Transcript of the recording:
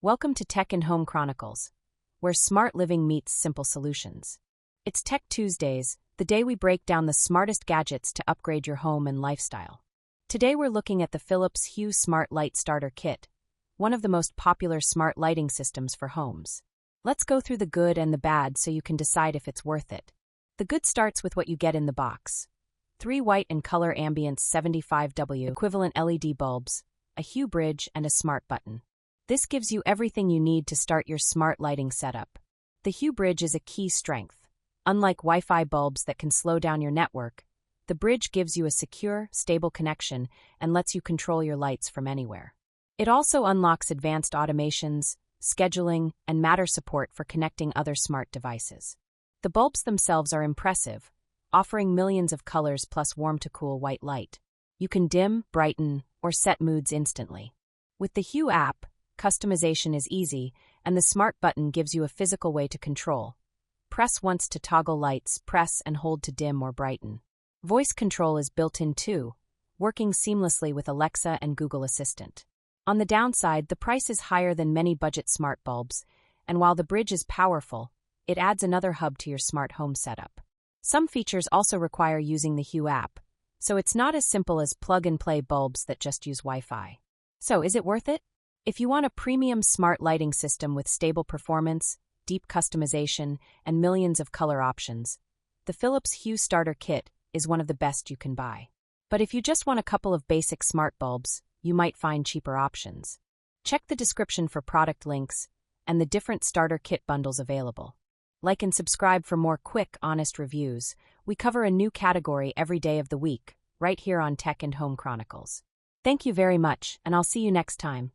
Welcome to Tech and Home Chronicles, where smart living meets simple solutions. It's Tech Tuesdays, the day we break down the smartest gadgets to upgrade your home and lifestyle. Today we're looking at the Philips Hue Smart Light Starter Kit, one of the most popular smart lighting systems for homes. Let's go through the good and the bad so you can decide if it's worth it. The good starts with what you get in the box. 3 white and color ambience 75W equivalent LED bulbs, a Hue Bridge, and a smart button. This gives you everything you need to start your smart lighting setup. The Hue Bridge is a key strength. Unlike Wi-Fi bulbs that can slow down your network, the bridge gives you a secure, stable connection and lets you control your lights from anywhere. It also unlocks advanced automations, scheduling, and Matter support for connecting other smart devices. The bulbs themselves are impressive, offering millions of colors plus warm-to-cool white light. You can dim, brighten, or set moods instantly. With the Hue app, customization is easy, and the smart button gives you a physical way to control. Press once to toggle lights, press and hold to dim or brighten. Voice control is built in too, working seamlessly with Alexa and Google Assistant. On the downside, the price is higher than many budget smart bulbs, and while the bridge is powerful, it adds another hub to your smart home setup. Some features also require using the Hue app, so it's not as simple as plug-and-play bulbs that just use Wi-Fi. So, is it worth it? If you want a premium smart lighting system with stable performance, deep customization, and millions of color options, the Philips Hue Starter Kit is one of the best you can buy. But if you just want a couple of basic smart bulbs, you might find cheaper options. Check the description for product links and the different starter kit bundles available. Like and subscribe for more quick, honest reviews. We cover a new category every day of the week, right here on Tech and Home Chronicles. Thank you very much, and I'll see you next time.